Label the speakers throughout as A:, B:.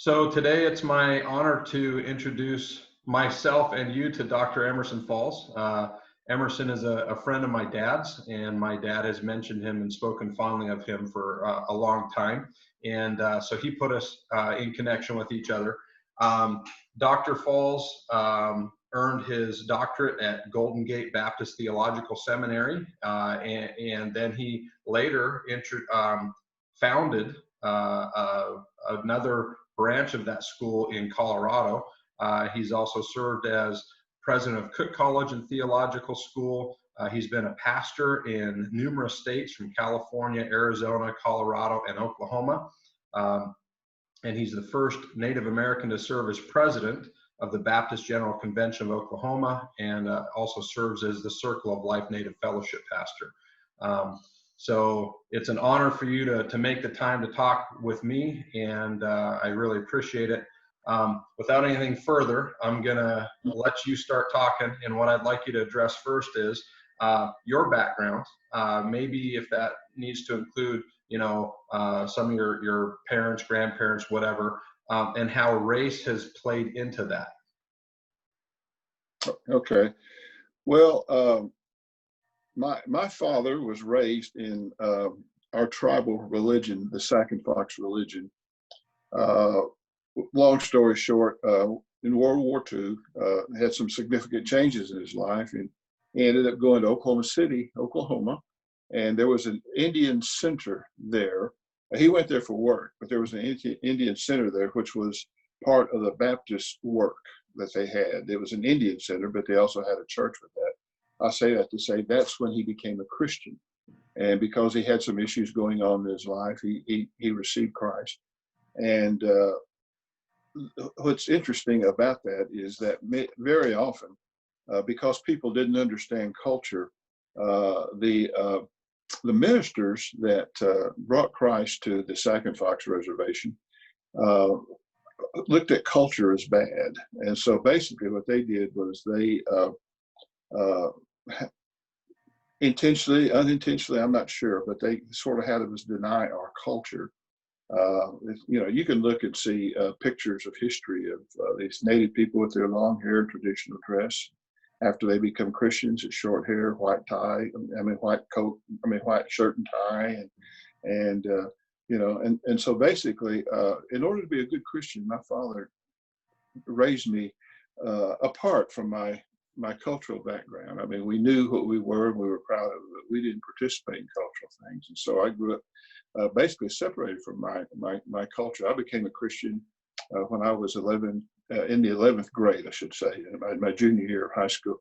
A: So today it's my honor to introduce myself and you to Dr. Emerson Falls. Emerson is a friend of my dad's, and my dad has mentioned him and spoken fondly of him for a long time. And so he put us in connection with each other. Dr. Falls earned his doctorate at Golden Gate Baptist Theological Seminary, and then he later founded another branch of that school in Colorado. He's also served as president of Cook College and Theological School. He's been a pastor in numerous states from California, Arizona, Colorado, and Oklahoma. And he's the first Native American to serve as president of the Baptist General Convention of Oklahoma, and also serves as the Circle of Life Native Fellowship pastor. So it's an honor for you to make the time to talk with me, and I really appreciate it. Without anything further, I'm gonna let you start talking, and what I'd like you to address first is your background, maybe if that needs to include, some of your parents, grandparents, whatever, and how race has played into that.
B: Okay. Well, my father was raised in our tribal religion, the Sac and Fox religion. Long story short, in World War II, had some significant changes in his life, and he ended up going to Oklahoma City, Oklahoma, and there was an Indian center there. He went there for work, but there was an Indian center there, which was part of the Baptist work that they had. It was an Indian center, but they also had a church with that. I say that to say that's when he became a Christian. And because he had some issues going on in his life, he received Christ. And what's interesting about that is that very often, because people didn't understand culture, the ministers that brought Christ to the Sac and Fox Reservation looked at culture as bad. And so basically what they did was they intentionally, unintentionally, I'm not sure, but they sort of had us deny our culture. You can look and see pictures of history of these Native people with their long hair, traditional dress. After they become Christians, it's short hair, white tie, white coat, white shirt and tie, and so basically, in order to be a good Christian, my father raised me apart from my cultural background. We knew what we were and we were proud of it, but we didn't participate in cultural things. And so I grew up basically separated from my culture. I became a Christian when I was 11, in the 11th grade, I should say, in my junior year of high school.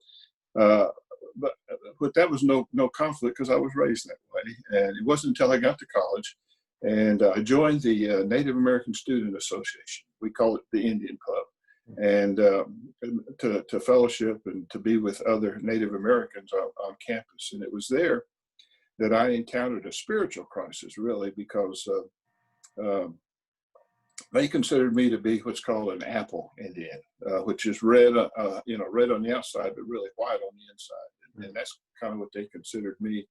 B: But that was no conflict because I was raised that way. And it wasn't until I got to college and I joined the Native American Student Association. We call it the Indian Club. And to fellowship and to be with other Native Americans on campus. And it was there that I encountered a spiritual crisis, really, because they considered me to be what's called an apple Indian, which is red, red on the outside, but really white on the inside. And that's kind of what they considered me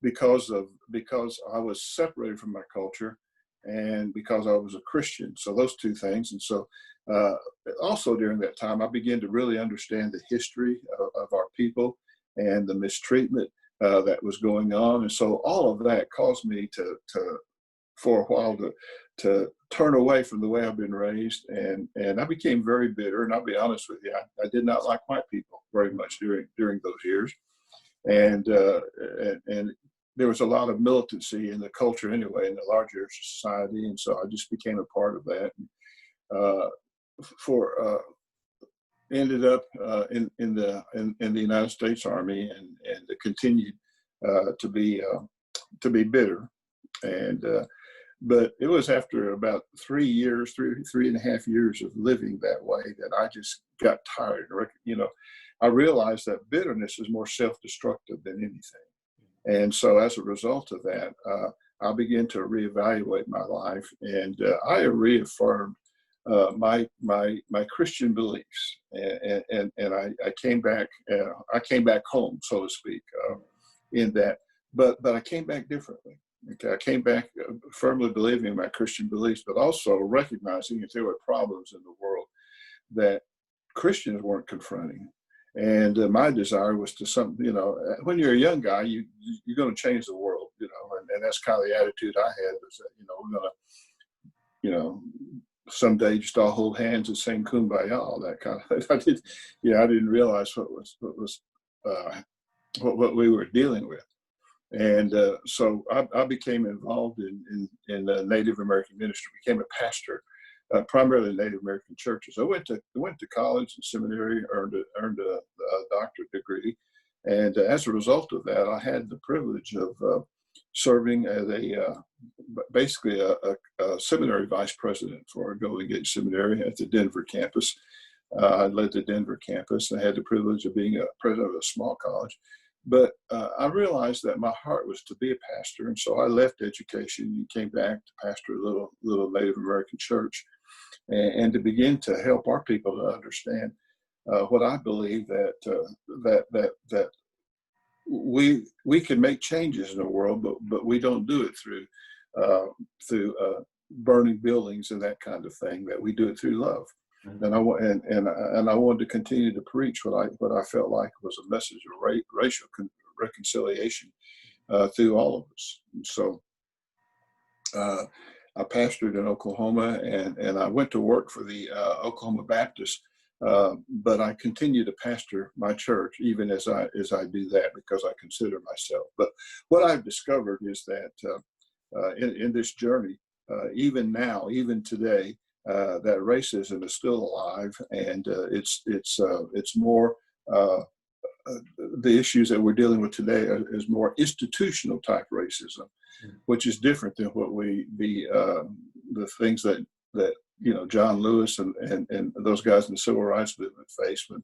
B: because I was separated from my culture and because I was a Christian. So those two things. And so also during that time, I began to really understand the history of our people and the mistreatment that was going on. And so all of that caused me to for a while to turn away from the way I've been raised. And I became very bitter. And I'll be honest with you, I did not like white people very much during those years. And there was a lot of militancy in the culture anyway, in the larger society. And so I just became a part of that. Ended up in the United States Army and continued to be bitter. But it was after about 3 and a half years of living that way that I just got tired. I realized that bitterness is more self-destructive than anything. And so as a result of that, I began to reevaluate my life, and I reaffirmed my Christian beliefs, and I came back home, so to speak, in that. But I came back differently. Okay, I came back firmly believing in my Christian beliefs, but also recognizing that there were problems in the world that Christians weren't confronting. And my desire was to when you're a young guy, you're going to change the world, and that's kind of the attitude I had, was that, we're going to, someday just all hold hands and sing Kumbaya, all that kind of. I didn't realize what we were dealing with. And so I became involved in Native American ministry, became a pastor, primarily Native American churches. I went to college and seminary, earned a doctorate degree. And as a result of that, I had the privilege of serving as basically a seminary vice president for Golden Gate Seminary at the Denver campus. I led the Denver campus. I had the privilege of being a president of a small college. But I realized that my heart was to be a pastor, and so I left education and came back to pastor a little Native American church, and to begin to help our people to understand what I believe, that we can make changes in the world, but we don't do it through burning buildings and that kind of thing. That we do it through love. And I wanted to continue to preach what I felt like was a message of racial reconciliation through all of us. And so I pastored in Oklahoma, and I went to work for the Oklahoma Baptist, but I continue to pastor my church even as I do that, because I consider myself. But what I've discovered is that in this journey, even now, even today, that racism is still alive, and it's more the issues that we're dealing with today is more institutional type racism, which is different than what the things that John Lewis and those guys in the civil rights movement faced when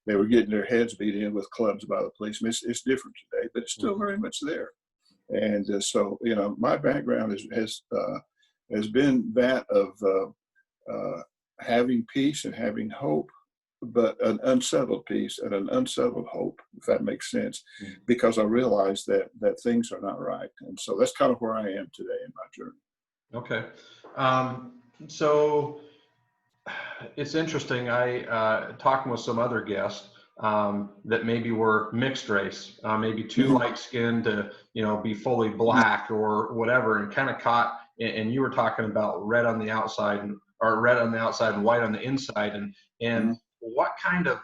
B: they were getting their heads beat in with clubs by the policemen. It's different today, but it's still very much there. And so my background has been that of having peace and having hope, but an unsettled peace and an unsettled hope, if that makes sense, because I realized that things are not right. And so that's kind of where I am today in my journey.
A: Okay. So it's interesting. I talking with some other guests that maybe were mixed race, maybe too light-skinned to be fully black or whatever, and kind of caught. And you were talking about red on the outside or red on the outside and white on the inside, and what kind of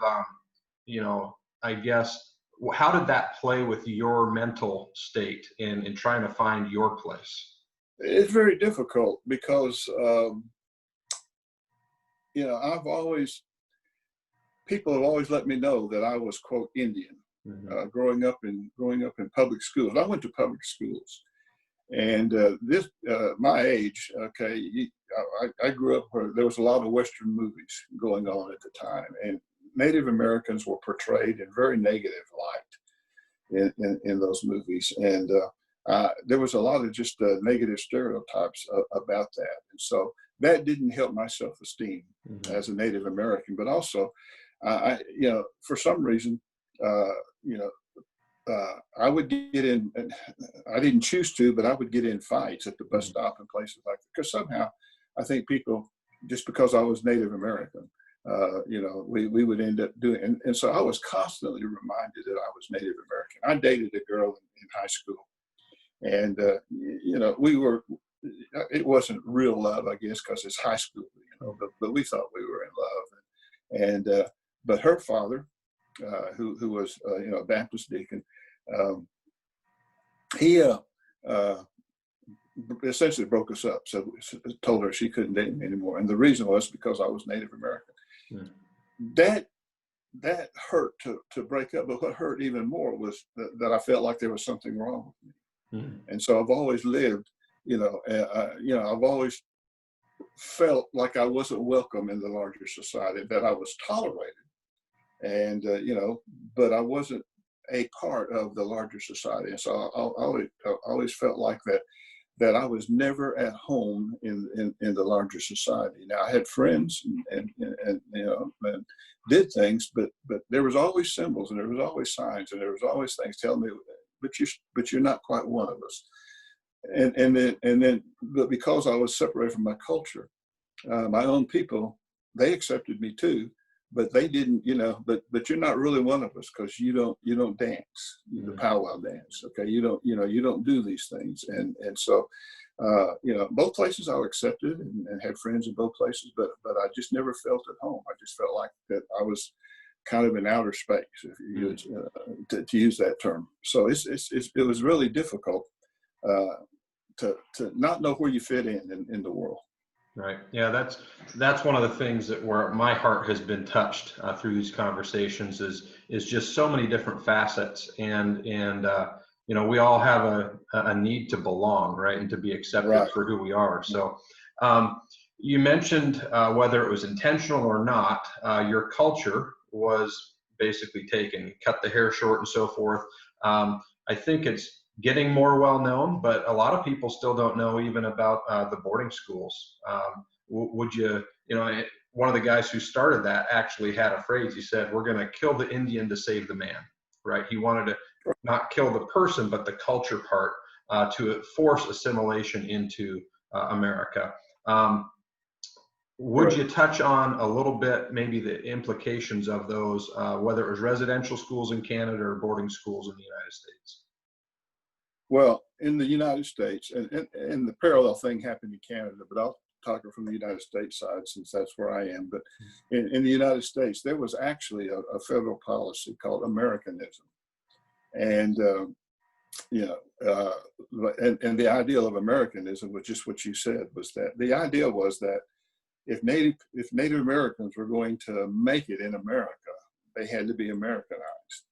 A: I guess, how did that play with your mental state in trying to find your place?
B: It's very difficult because people have always let me know that I was, quote, Indian, growing up in public schools. I went to public schools. And my age, okay, I grew up where there was a lot of Western movies going on at the time, and Native Americans were portrayed in very negative light in those movies. And there was a lot of just negative stereotypes about that. And so that didn't help my self-esteem as a Native American, but also, for some reason, I would get in, I didn't choose to, but I would get in fights at the bus stop and places like that. Because somehow I think people, just because I was Native American, we would end up doing, and so I was constantly reminded that I was Native American. I dated a girl in high school, and, it wasn't real love, I guess, because it's high school, but we thought we were in love. And but her father, who was, a Baptist deacon, he essentially broke us up. So told her she couldn't date me anymore. And the reason was because I was Native American. That hurt to break up. But what hurt even more was that I felt like there was something wrong with me. And so I've always lived, I've always felt like I wasn't welcome in the larger society, that I was tolerated. And, but I wasn't a part of the larger society. And so I always felt like that I was never at home in the larger society. Now I had friends and did things, but there was always symbols and there was always signs and there was always things telling me, but you're not quite one of us. but because I was separated from my culture, my own people, they accepted me too, but they didn't, but you're not really one of us because you don't dance the powwow dance. Okay. You don't do these things. And so, both places I was accepted and had friends in both places, but I just never felt at home. I just felt like that I was kind of in outer space, if you use, to use that term. So it was really difficult to not know where you fit in the world.
A: Right. Yeah, that's one of the things where my heart has been touched through these conversations is just so many different facets, and we all have a need to belong, right, and to be accepted
B: Right.
A: for who we are. So you mentioned whether it was intentional or not, your culture was basically taken. You cut the hair short and so forth. I think it's getting more well known, but a lot of people still don't know even about the boarding schools. Would you, one of the guys who started that actually had a phrase. He said, "We're going to kill the Indian to save the man," right? He wanted to not kill the person, but the culture part to force assimilation into America. Would you touch on a little bit, maybe the implications of those, whether it was residential schools in Canada or boarding schools in the United States?
B: Well, in the United States, and the parallel thing happened in Canada, but I'll talk from the United States side since that's where I am. But in the United States, there was actually a federal policy called Americanism. And, and the ideal of Americanism was just what you said, was that the idea was that if Native Americans were going to make it in America, they had to be Americanized.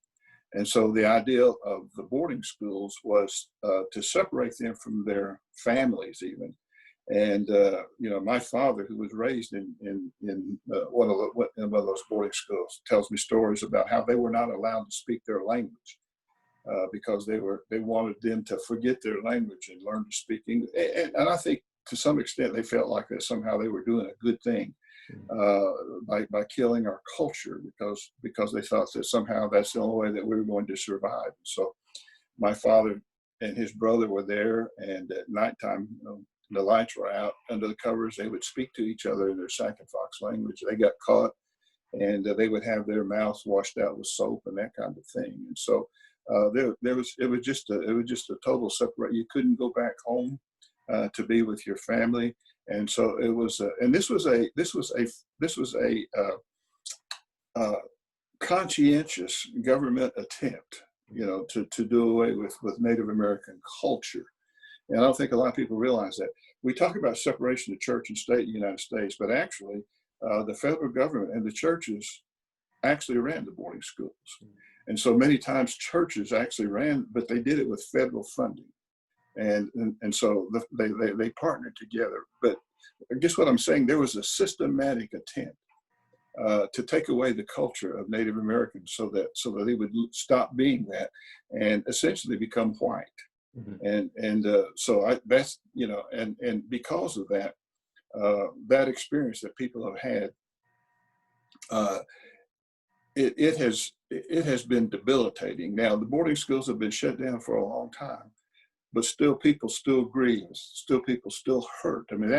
B: And so the idea of the boarding schools was to separate them from their families even. And, my father, who was raised in one of those boarding schools, tells me stories about how they were not allowed to speak their language because they wanted them to forget their language and learn to speak English. And I think to some extent they felt like that somehow they were doing a good thing. By killing our culture because they thought that somehow that's the only way that we were going to survive. So my father and his brother were there, and at nighttime, the lights were out under the covers. They would speak to each other in their Sac and Fox language. They got caught, and they would have their mouths washed out with soap and that kind of thing. And so it was just a total separate. You couldn't go back home to be with your family. And so it was, and this was a conscientious government attempt, to do away with Native American culture. And I don't think a lot of people realize that. We talk about separation of church and state in the United States, but actually the federal government and the churches actually ran the boarding schools. And so many times churches actually ran, but they did it with federal funding. And so they partnered together. But I guess what I'm saying, there was a systematic attempt to take away the culture of Native Americans so that they would stop being that and essentially become white. So that's, and because of that, that experience that people have had, it has been debilitating. Now, the boarding schools have been shut down for a long time, but still people still grieve, still people still hurt. I mean,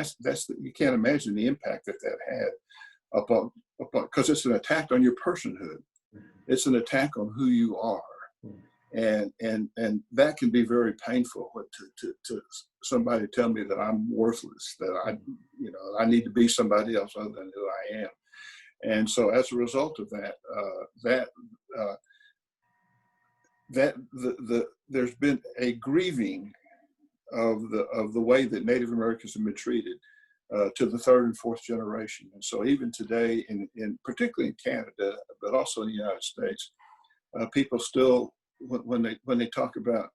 B: you can't imagine the impact that had upon, because it's an attack on your personhood. It's an attack on who you are. And that can be very painful to somebody tell me that I'm worthless, that I need to be somebody else other than who I am. And so as a result of there's been a grieving of the way that Native Americans have been treated to the third and fourth generation. And so even today, in particularly in Canada, but also in the United States, people still, when they talk about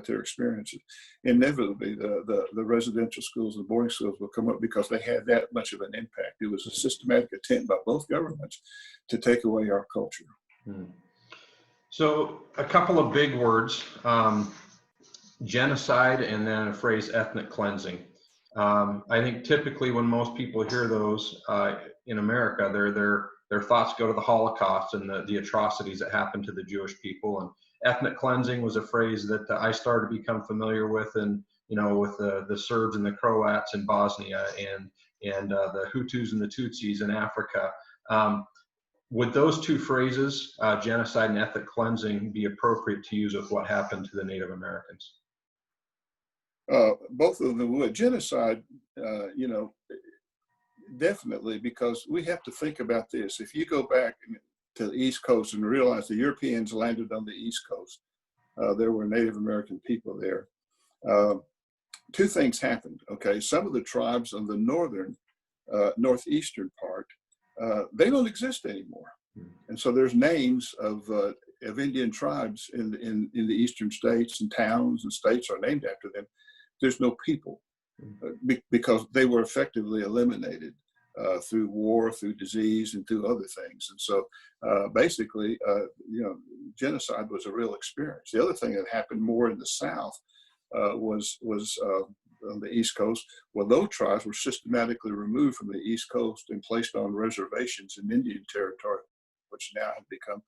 B: their experiences, inevitably the residential schools and boarding schools will come up because they had that much of an impact. It was a systematic attempt by both governments to take away our culture.
A: So a couple of big words, genocide, and then a phrase, ethnic cleansing. I think typically when most people hear those in America, their thoughts go to the Holocaust and the atrocities that happened to the Jewish people. And ethnic cleansing was a phrase that I started to become familiar with in with the Serbs and the Croats in Bosnia, and the Hutus and the Tutsis in Africa. Would those two phrases, genocide and ethnic cleansing, be appropriate to use with what happened to the Native Americans?
B: Both of them would. Genocide, definitely, because we have to think about this. If you go back to the East Coast and realize the Europeans landed on the East Coast, there were Native American people there. Two things happened, okay? Some of the tribes on the northeastern part, they don't exist anymore. And so there's names of Indian tribes in the eastern states, and towns and states are named after them. There's no people because they were effectively eliminated through war, through disease, and through other things. And so basically, genocide was a real experience. The other thing that happened more in the South was on the East Coast, well, those tribes were systematically removed from the East Coast and placed on reservations in Indian Territory, which now have become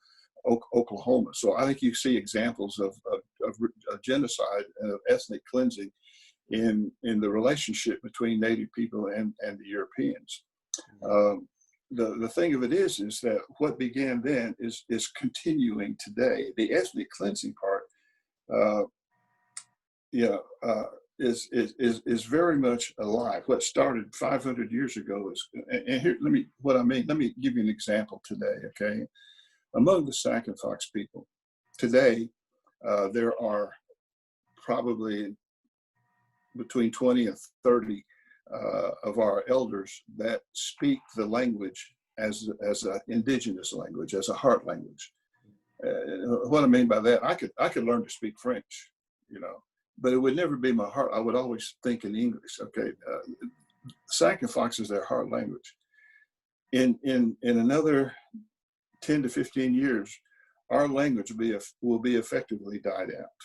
B: Oklahoma. So I think you see examples of genocide and of ethnic cleansing in the relationship between Native people and the Europeans. The thing of it is that what began then is continuing today. The ethnic cleansing part, is very much alive. What started 500 years ago is, and here, let me give you an example today, okay? Among the Sac and Fox people, today, there are probably between 20 and 30 of our elders that speak the language as an indigenous language, as a heart language. What I mean by that, I could learn to speak French, but it would never be my heart. I would always think in English. Okay, Sac and Fox is their heart language. In another 10 to 15 years, our language will be effectively died out.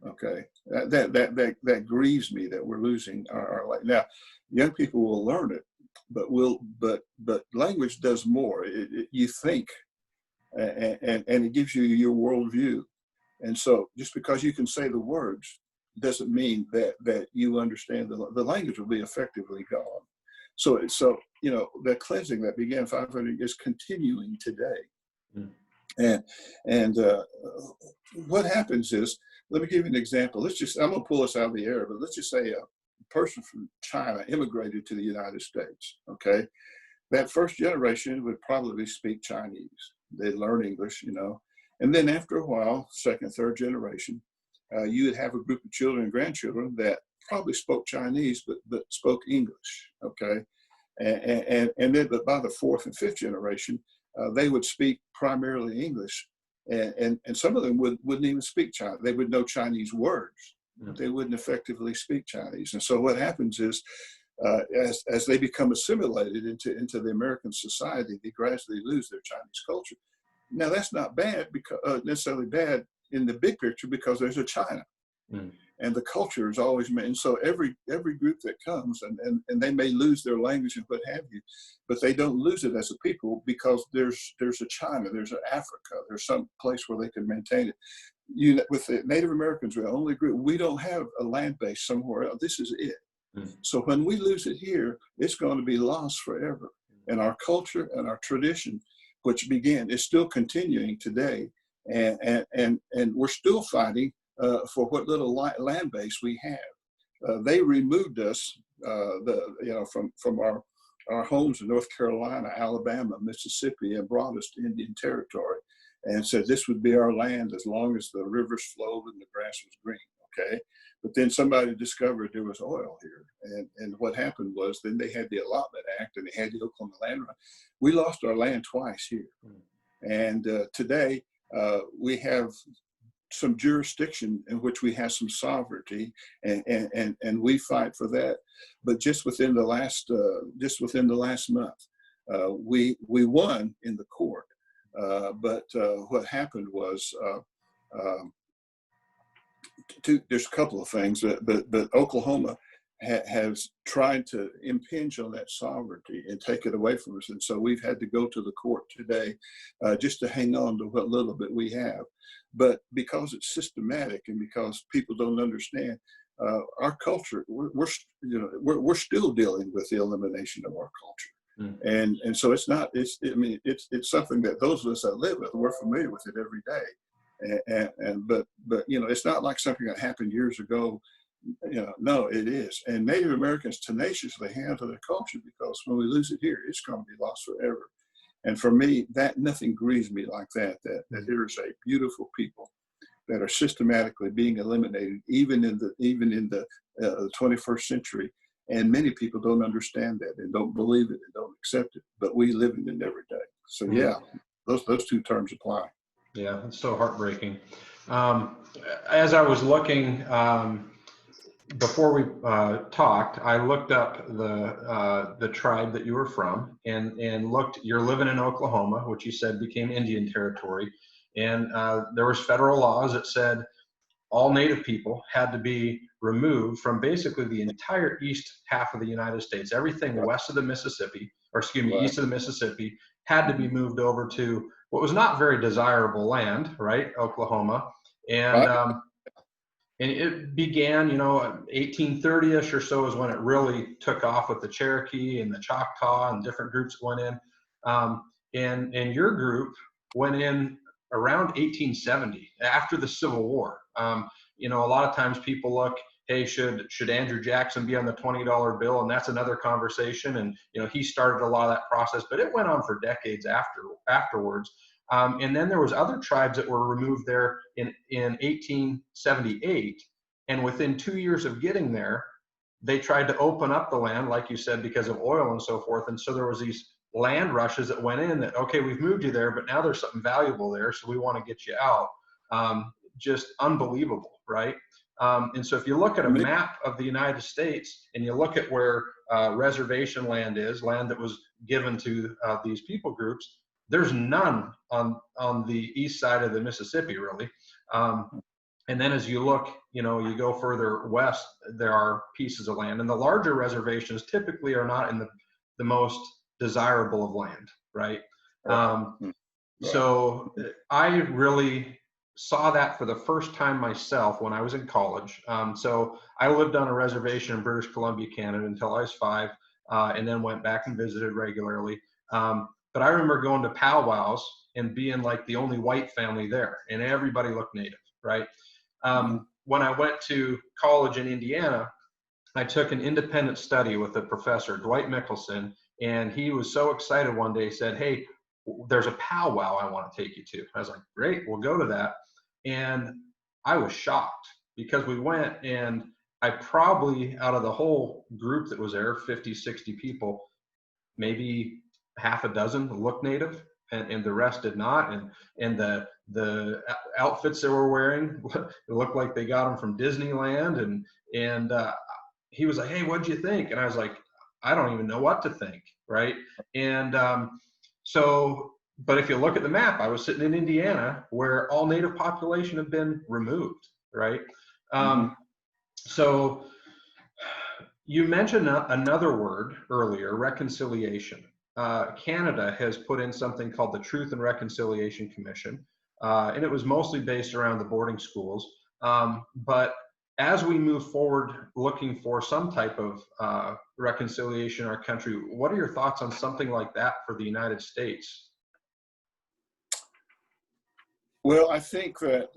B: Okay, that grieves me that we're losing our language. Now, young people will learn it, but language does more. You think, and it gives you your worldview. And so, just because you can say the words doesn't mean that you understand the language will be effectively gone. So the cleansing that began 500 is continuing today. And what happens is, let me give you an example. I'm gonna pull this out of the air, but let's just say a person from China immigrated to the United States, okay? That first generation would probably speak Chinese. They'd learn English, and then after a while, second, third generation, you would have a group of children and grandchildren that probably spoke Chinese, but spoke English, okay? And then by the fourth and fifth generation, they would speak primarily English, and some of them wouldn't even speak Chinese. They would know Chinese words, but they wouldn't effectively speak Chinese. And so what happens is, as they become assimilated into the American society, they gradually lose their Chinese culture. Now that's not bad, because necessarily bad in the big picture, because there's a China. And the culture is always made. And so every group that comes, and they may lose their language and what have you, but they don't lose it as a people, because there's a China, there's an Africa, there's some place where they can maintain it. With the Native Americans, we're the only group. We don't have a land base somewhere else. This is it. So when we lose it here, it's going to be lost forever. And our culture and our tradition, which began, is still continuing today. And we're still fighting for what little land base we have. They removed us, from our homes in North Carolina, Alabama, Mississippi, and brought us to Indian Territory, and said this would be our land as long as the rivers flowed and the grass was green. Okay, but then somebody discovered there was oil here, and what happened was then they had the Allotment Act and they had the Oklahoma Land Right. We lost our land twice here, and today we have some jurisdiction in which we have some sovereignty, and we fight for that. But just within the last month, we won in the court. But what happened was there's a couple of things, but Oklahoma has tried to impinge on that sovereignty and take it away from us. And so we've had to go to the court today just to hang on to what little bit we have. But because it's systematic and because people don't understand, our culture, we're still dealing with the elimination of our culture. And so it's something that those of us that live with, we're familiar with it every day. But it's not like something that happened years ago. No, it is. And Native Americans tenaciously hang on to their culture, because when we lose it here, it's going to be lost forever. And for me, that nothing grieves me like that there is a beautiful people that are systematically being eliminated, even in the 21st century. And many people don't understand that and don't believe it and don't accept it, but we live in it every day. So yeah, those two terms apply.
A: Yeah, it's so heartbreaking. As I was looking, before we talked, I looked up the tribe that you were from, and looked. You're living in Oklahoma, which you said became Indian territory, and there was federal laws that said all Native people had to be removed from basically the entire east half of the United States. Everything west of the Mississippi, or excuse me, east of the Mississippi, had to be moved over to what was not very desirable land, right? Oklahoma, and it began, 1830-ish or so is when it really took off with the Cherokee and the Choctaw and different groups that went in. And your group went in around 1870, after the Civil War. A lot of times people look, hey, should Andrew Jackson be on the $20 bill? And that's another conversation. And, he started a lot of that process, but it went on for decades afterwards. And then there was other tribes that were removed there in 1878. And within 2 years of getting there, they tried to open up the land, like you said, because of oil and so forth. And so there was these land rushes that went in that, okay, we've moved you there, but now there's something valuable there, so we want to get you out. Just unbelievable, right? And so if you look at a map of the United States and you look at where reservation land is, land that was given to these people groups, there's none on the east side of the Mississippi, really. And then as you look, you go further west, there are pieces of land. And the larger reservations typically are not in the most desirable of land, right? So I really saw that for the first time myself when I was in college. So I lived on a reservation in British Columbia, Canada until I was 5, and then went back and visited regularly. But I remember going to powwows and being like the only white family there, and everybody looked Native, right? When I went to college in Indiana, I took an independent study with a professor, Dwight Mickelson, and he was so excited one day, he said, hey, there's a powwow I want to take you to. I was like, great, we'll go to that. And I was shocked, because we went, and I probably, out of the whole group that was there, 50, 60 people, maybe half a dozen looked Native, and the rest did not. And the outfits they were wearing, it looked like they got them from Disneyland. And he was like, hey, what'd you think? And I was like, I don't even know what to think, right? And but if you look at the map, I was sitting in Indiana, where all Native population have been removed, right? So you mentioned another word earlier, reconciliation. Canada has put in something called the Truth and Reconciliation Commission, and it was mostly based around the boarding schools. But as we move forward looking for some type of reconciliation in our country, what are your thoughts on something like that for the United States?
B: Well, I think that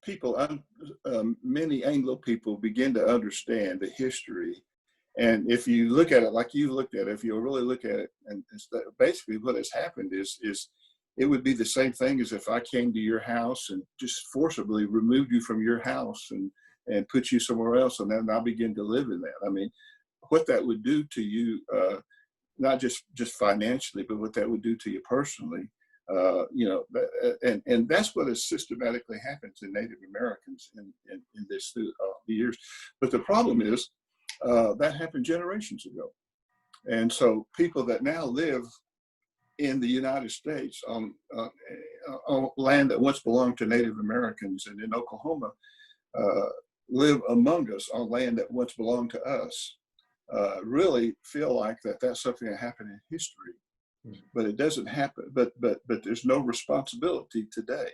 B: people, many Anglo people, begin to understand the history. And if you look at it like you looked at it, if you really look at it, and basically what has happened is it would be the same thing as if I came to your house and just forcibly removed you from your house and put you somewhere else, and then I begin to live in that. I mean, what that would do to you, not just financially, but what that would do to you personally, and that's what has systematically happened to Native Americans in this through the years. But the problem is that happened generations ago, and so people that now live in the United States on land that once belonged to Native Americans, and in Oklahoma, live among us on land that once belonged to us, really feel like that's something that happened in history, but it doesn't happen. But there's no responsibility today.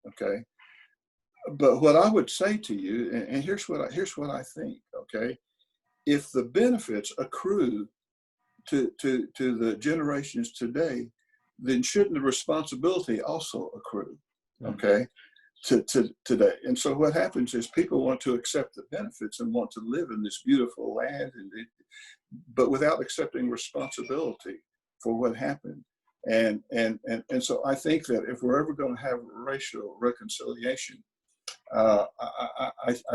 B: Okay, But what I would say to you, and here's what I think. Okay, if the benefits accrue to the generations today, then shouldn't the responsibility also accrue? Okay, to today. And so what happens is people want to accept the benefits and want to live in this beautiful land, but without accepting responsibility for what happened. And so I think that if we're ever going to have racial reconciliation, I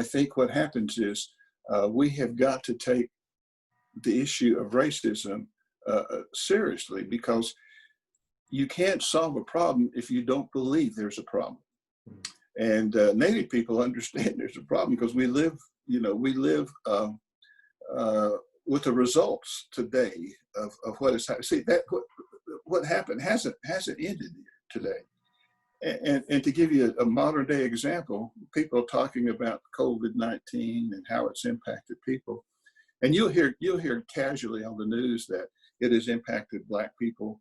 B: think what happens is we have got to take the issue of racism seriously, because you can't solve a problem if you don't believe there's a problem. And Native people understand there's a problem because we live with the results today of what is happening. See, that what happened hasn't ended today. And to give you a modern day example, people talking about COVID-19 and how it's impacted people, and you'll hear casually on the news that it has impacted Black people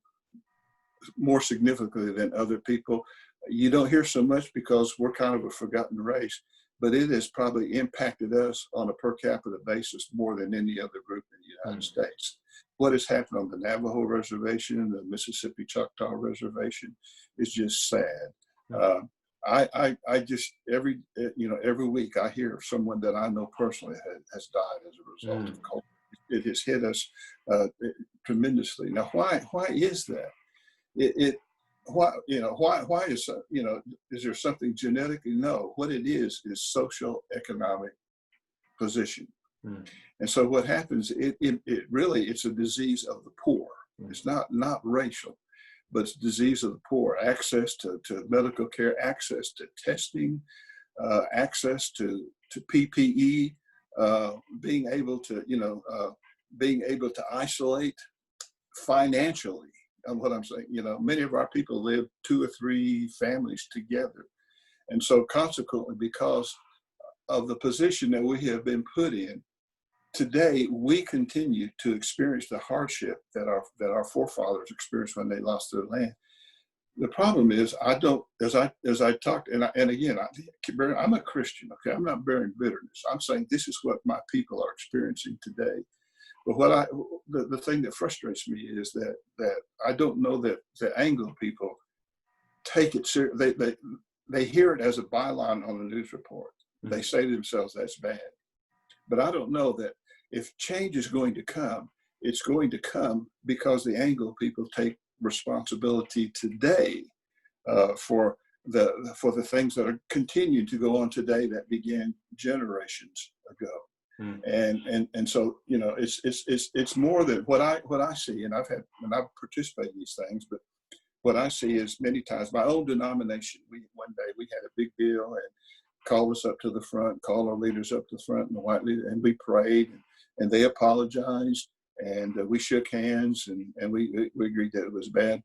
B: more significantly than other people. You don't hear so much because we're kind of a forgotten race, but it has probably impacted us on a per capita basis more than any other group in the United States. What has happened on the Navajo Reservation, the Mississippi Choctaw Reservation, is just sad. I just every week I hear of someone that I know personally has died as a result of COVID. It has hit us tremendously. Now, why is that? Why is is there something genetically? No. What it is social economic position. And so what happens, it really, it's a disease of the poor. It's not racial, but it's a disease of the poor. Access to medical care, access to testing, access to PPE, being able to isolate financially. And what I'm saying, many of our people live 2 or 3 families together. And so consequently, because of the position that we have been put in, today we continue to experience the hardship that our forefathers experienced when they lost their land. The problem is, as I talked, and again, I'm a Christian, okay? I'm not bearing bitterness. I'm saying this is what my people are experiencing today. But the thing that frustrates me is that I don't know that the Anglo people take it seriously. They hear it as a byline on the news report. They say to themselves, that's bad. But I don't know that if change is going to come, it's going to come because the Anglo people take responsibility today for the things that are continuing to go on today that began generations ago. And so it's more than what I see, and I've participated in these things, but what I see is many times my own denomination. One day we had a big deal and called us up to the front, called our leaders up to the front, and the white leader, and we prayed, and they apologized, and we shook hands, and we agreed that it was bad,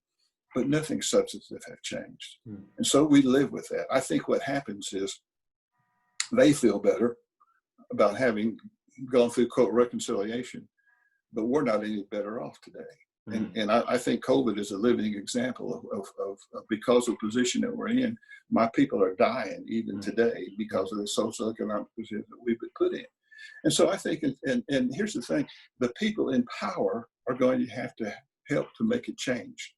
B: but nothing substantive had changed. And so we live with that. I think what happens is they feel better about having gone through quote reconciliation, but we're not any better off today. And I think COVID is a living example of because of the position that we're in, my people are dying even today because of the socioeconomic position that we've been put in. And so I think, and here's the thing, the people in power are going to have to help to make a change.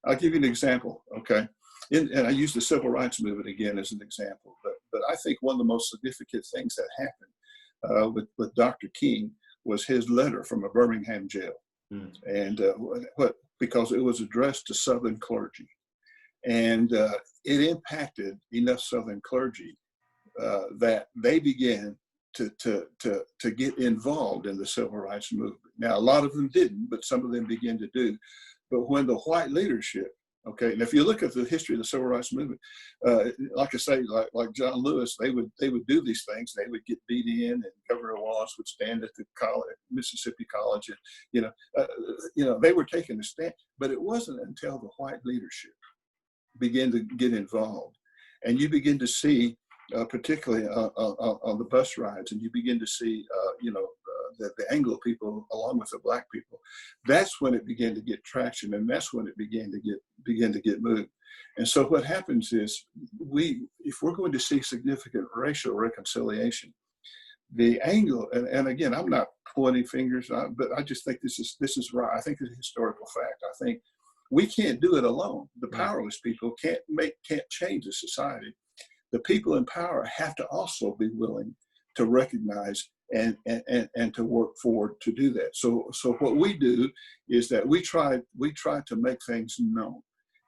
B: I'll give you an example, okay? And I use the civil rights movement again as an example, but I think one of the most significant things that happened with Dr. King was his letter from a Birmingham jail. And because it was addressed to Southern clergy, and it impacted enough Southern clergy that they began to get involved in the civil rights movement. Now, a lot of them didn't, but some of them began to do. But when the white leadership, okay, and if you look at the history of the civil rights movement, like I say, like John Lewis, they would do these things. They would get beat in, and Governor Wallace would stand at the college, Mississippi College, and they were taking a stand. But it wasn't until the white leadership began to get involved, and you begin to see particularly on the bus rides, and you begin to see, the Anglo people along with the black people. That's when it began to get traction, and that's when it began to get moved. And so what happens is, if we're going to see significant racial reconciliation, the Anglo, and again, I'm not pointing fingers, but I just think this is right. I think it's a historical fact. I think we can't do it alone. The powerless people can't change the society. The people in power have to also be willing to recognize and to work forward to do that. So what we do is that we try to make things known.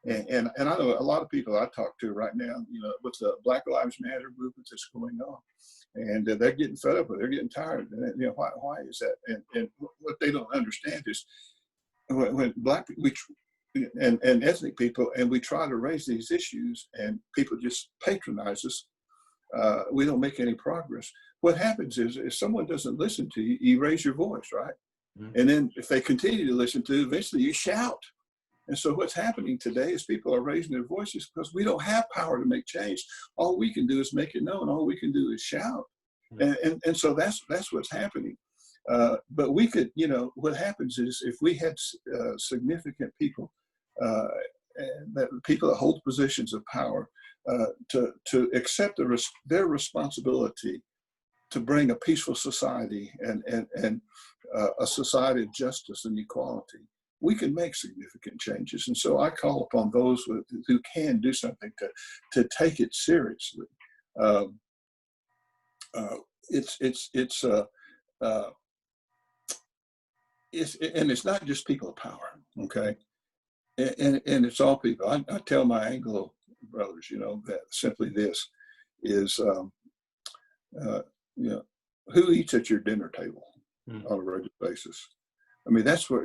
B: And I know a lot of people I talk to right now, with the Black Lives Matter movement that's going on, and they're getting fed up with it. They're getting tired. And, why is that? And what they don't understand is when black people and ethnic people, and we try to raise these issues, and people just patronize us, we don't make any progress. What happens is, if someone doesn't listen to you, you raise your voice, right? Mm-hmm. And then if they continue to listen to you, eventually you shout. And so what's happening today is people are raising their voices because we don't have power to make change. All we can do is make it known. All we can do is shout. And so that's what's happening. But we could, what happens is, if we had significant people, people that hold positions of power, to accept their responsibility to bring a peaceful society and a society of justice and equality, we can make significant changes. And so I call upon those who can do something to take it seriously. And it's not just people of power, okay? And it's all people. I tell my Anglo brothers, that simply this is, who eats at your dinner table on a regular basis? I mean, that's what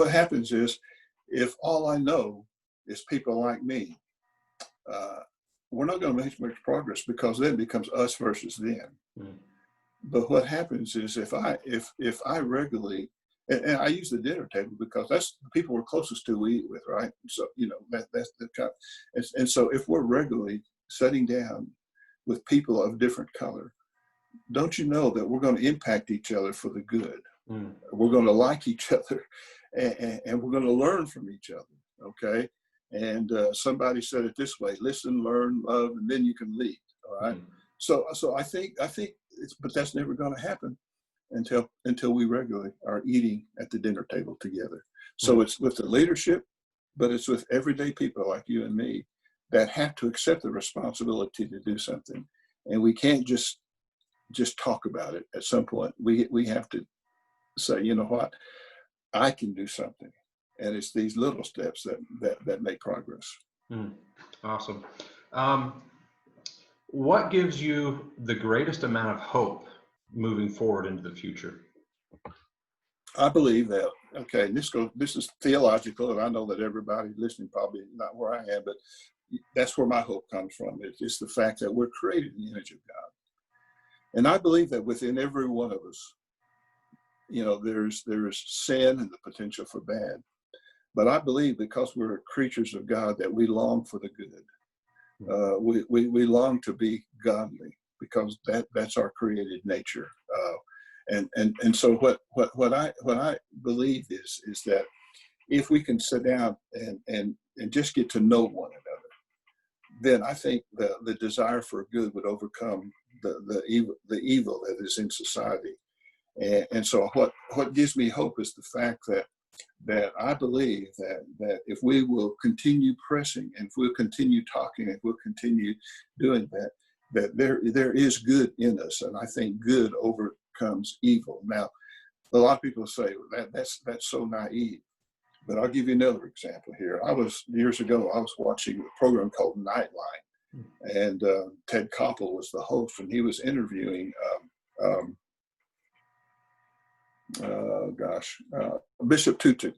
B: happens is, if all I know is people like me, we're not going to make much progress, because then it becomes us versus them. But what happens is, if I regularly, and I use the dinner table because that's the people we're closest to, we eat with, right? So, that's the kind. And so if we're regularly sitting down with people of different color, don't you know that we're going to impact each other for the good? We're going to like each other, and we're going to learn from each other, okay? And somebody said it this way: listen, learn, love, and then you can lead, all right? So I think but that's never going to happen until we regularly are eating at the dinner table together. So it's with the leadership, but it's with everyday people like you and me that have to accept the responsibility to do something. And we can't just talk about it. At some point, we have to say, you know what, I can do something. And it's these little steps that make progress.
A: Awesome. What gives you the greatest amount of hope moving forward into the future?
B: I believe that, okay, this is theological, and I know that everybody listening probably not where I am, but that's where my hope comes from. It's the fact that we're created in the image of God. And I believe that within every one of us, there's sin and the potential for bad. But I believe, because we're creatures of God, that we long for the good. We long to be godly, because that's our created nature. And so what I believe is that if we can sit down and just get to know one another, then I think the desire for good would overcome the evil that is in society. And so what gives me hope is the fact that I believe that if we will continue pressing, and if we'll continue talking, and if we'll continue doing that there is good in us. And I think good overcomes evil. Now, a lot of people say that's so naive, but I'll give you another example here. Years ago, I was watching a program called Nightline, and Ted Koppel was the host, and he was interviewing Bishop Tutu.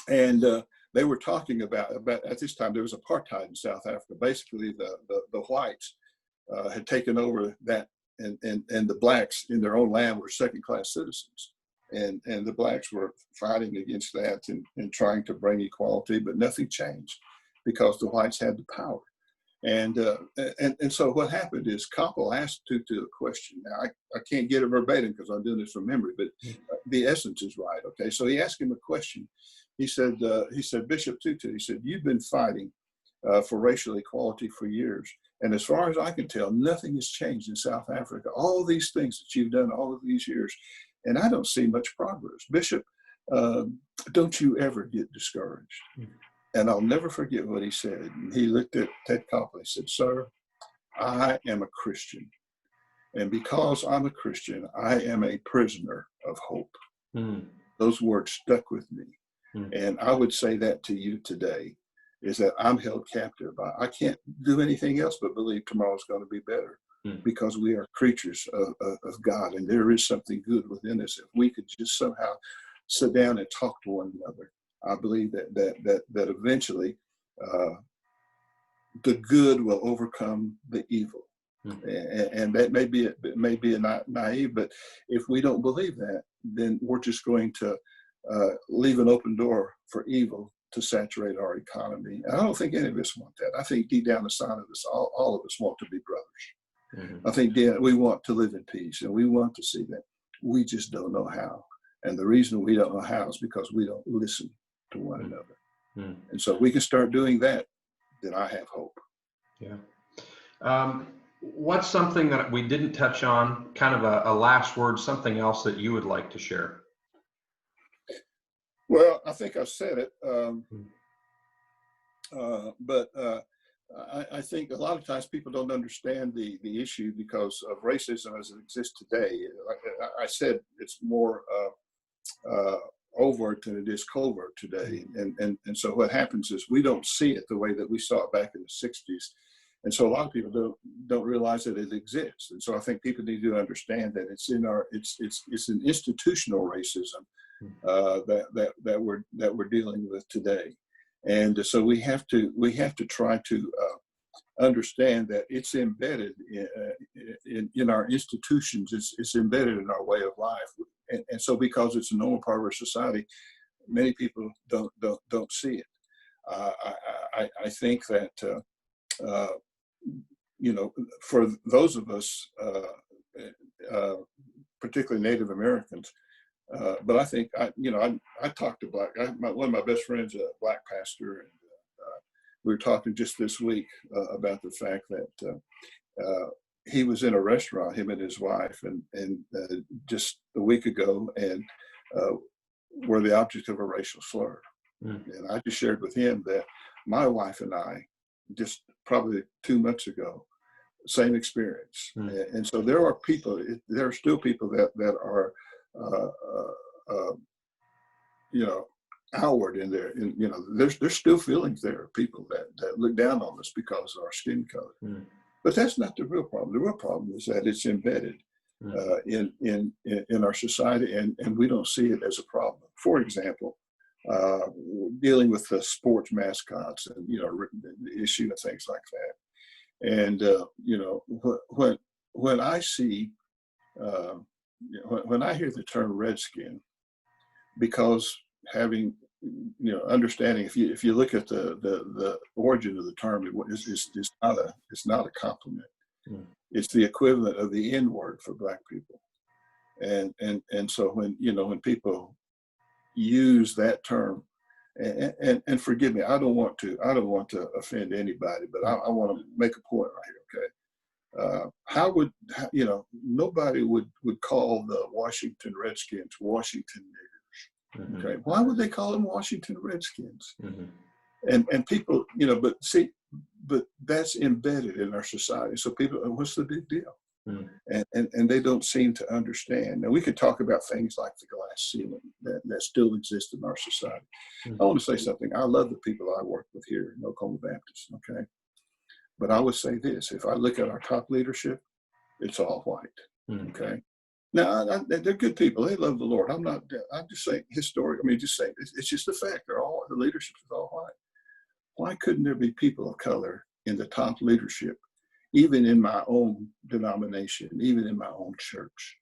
B: And they were talking about at this time, there was apartheid in South Africa. Basically, the whites had taken over that, and the blacks in their own land were second-class citizens. And the blacks were fighting against that and trying to bring equality, but nothing changed because the whites had the power. And so what happened is Koppel asked Tutu a question. Now I can't get it verbatim because I'm doing this from memory, but the essence is right. Okay, so he asked him a question. He said, Bishop Tutu, he said, you've been fighting for racial equality for years, and as far as I can tell, nothing has changed in South Africa. All these things that you've done all of these years, and I don't see much progress. Bishop, don't you ever get discouraged? And I'll never forget what he said. He looked at Ted Koppel and said, sir, I am a Christian. And because I'm a Christian, I am a prisoner of hope. Those words stuck with me. And I would say that to you today, is that I'm held captive. I can't do anything else but believe tomorrow's going to be better, because we are creatures of God, and there is something good within us. If we could just somehow sit down and talk to one another, I believe that eventually the good will overcome the evil. And that may be naive, but if we don't believe that, then we're just going to leave an open door for evil to saturate our economy. And I don't think any of us want that. I think deep down inside of us, all of us want to be brothers. I think we want to live in peace, and we want to see that. We just don't know how. And the reason we don't know how is because we don't listen to one another. And so if we can start doing that, then I have hope.
A: Yeah. What's something that we didn't touch on, kind of a last word, something else that you would like to share?
B: Well, I think I've said it, but I think a lot of times people don't understand the issue because of racism as it exists today. I said it's more overt than it is covert today. And so what happens is we don't see it the way that we saw it back in the 60s. And so a lot of people don't realize that it exists. And so I think people need to understand that it's an institutional racism that we're dealing with today. And so we have to try to understand that it's embedded in our institutions. It's embedded in our way of life. And so because it's a normal part of our society, many people don't see it. I think that for those of us, particularly Native Americans, but I think I talked to one of my best friends, a black pastor, and we were talking just this week about the fact that he was in a restaurant, him and his wife, and just a week ago, and were the object of a racial slur. And I just shared with him that my wife and I, just probably 2 months ago, same experience. And so there are still people that are outward in there, and there's still feelings there, people that look down on us because of our skin color. But that's not the real problem. The real problem is that it's embedded in our society, and we don't see it as a problem. For example, dealing with the sports mascots and the issue and things like that. And when I see when I hear the term redskin, because having understanding, if you look at the origin of the term, it's not a compliment. It's the equivalent of the N word for Black people. And so when people use that term, and forgive me, I don't want to offend anybody, but I want to make a point right here. Okay, nobody would call the Washington Redskins Washington niggers. Okay, why would they call them Washington Redskins? And people, but that's embedded in our society. So people, what's the big deal? And they don't seem to understand. Now, we could talk about things like the glass ceiling that still exists in our society. I want to say something. I love the people I work with here in Oklahoma Baptist, okay? But I would say this: if I look at our top leadership, it's all white, okay? Now, they're good people. They love the Lord. I'm just saying it's just a fact. The leadership is all white. Why couldn't there be people of color in the top leadership, even in my own denomination, even in my own church?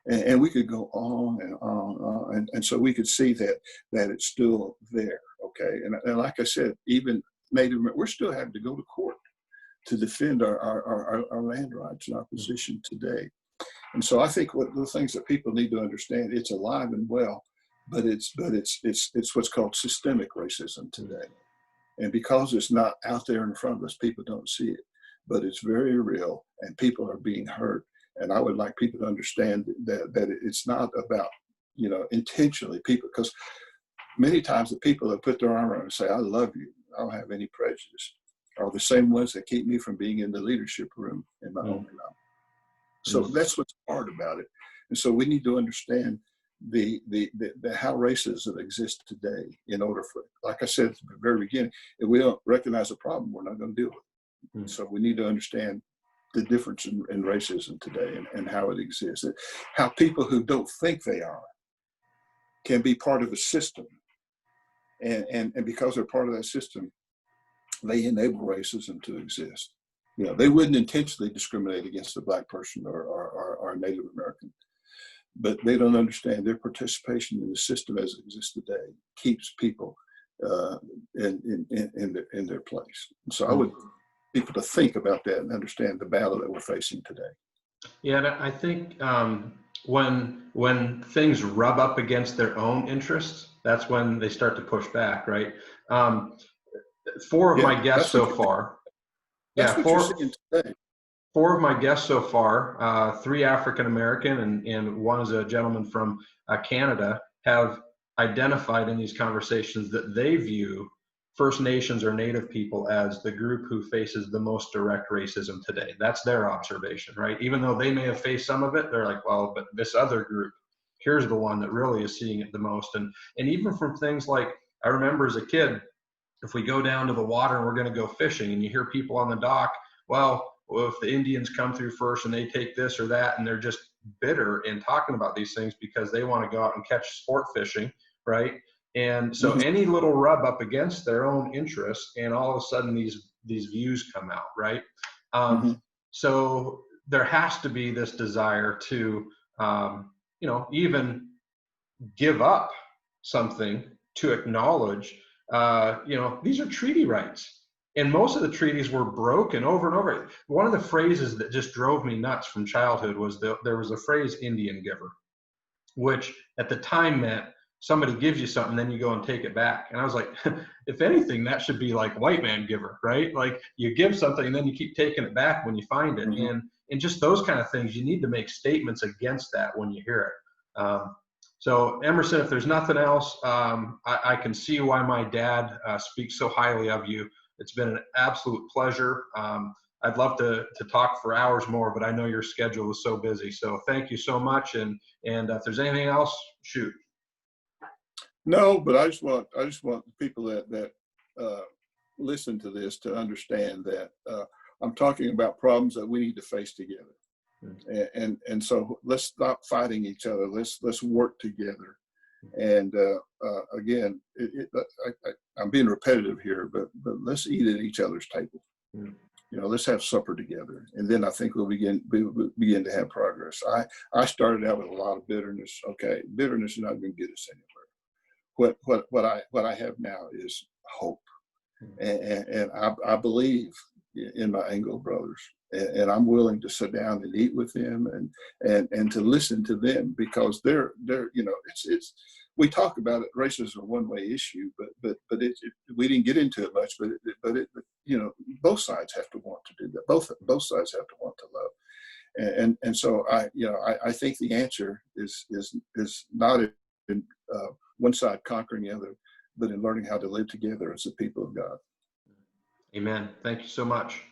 B: And we could go on and on. And so we could see that it's still there, okay? And like I said, even Native, we're still having to go to court to defend our land rights and our position today. And so I think what the things that people need to understand, it's alive and well, but it's what's called systemic racism today. And because it's not out there in front of us, people don't see it, but it's very real and people are being hurt. And I would like people to understand that it's not about, intentionally people, because many times the people that put their arm around and say, I love you, I don't have any prejudice, are the same ones that keep me from being in the leadership room in my own job. So that's what's hard about it. And so we need to understand the how racism exists today in order for, like I said at the very beginning, if we don't recognize a problem, we're not going to deal with it. So we need to understand the difference in racism today and how it exists, and how people who don't think they are can be part of a system. And because they're part of that system, they enable racism to exist. They wouldn't intentionally discriminate against a Black person or a Native American, but they don't understand their participation in the system as it exists today keeps people in their place. And so I would people to think about that and understand the battle that we're facing today.
A: Yeah, and I think when things rub up against their own interests, that's when they start to push back, right? Four of my guests so far.
B: That's what you're seeing today.
A: Four of my guests so far, 3 African American and one is a gentleman from Canada, have identified in these conversations that they view First Nations or Native people as the group who faces the most direct racism today. That's their observation, right? Even though they may have faced some of it, they're like, well, but this other group, here's the one that really is seeing it the most. And even from things like, I remember as a kid, if we go down to the water and we're going to go fishing and you hear people on the dock, well, if the Indians come through first and they take this or that, and they're just bitter in talking about these things because they want to go out and catch sport fishing, right? And so any little rub up against their own interests, and all of a sudden these views come out, right? So there has to be this desire to, even give up something to acknowledge, these are treaty rights. And most of the treaties were broken over and over. One of the phrases that just drove me nuts from childhood was there was a phrase, Indian giver, which at the time meant somebody gives you something, then you go and take it back. And I was like, if anything, that should be like white man giver, right? Like you give something and then you keep taking it back when you find it. And just those kind of things, you need to make statements against that when you hear it. So Emerson, if there's nothing else, I can see why my dad speaks so highly of you. It's been an absolute pleasure. I'd love to talk for hours more, but I know your schedule is so busy. So thank you so much. And if there's anything else, shoot.
B: No, but I just want people that listen to this to understand that I'm talking about problems that we need to face together. And so let's stop fighting each other. Let's work together. And again, I'm being repetitive here, but let's eat at each other's table. Let's have supper together, and then I think we'll begin to have progress. I started out with a lot of bitterness. Okay, bitterness is not going to get us anywhere. What I have now is hope, and I believe in my Anglo brothers, and I'm willing to sit down and eat with them and to listen to them, because they're it's we talk about it, racism is a one-way issue, but we didn't get into it much, but both sides have to want to do that. Both sides have to want to love, and so I think the answer is not in one side conquering the other, but in learning how to live together as the people of God.
A: Amen. Thank you so much.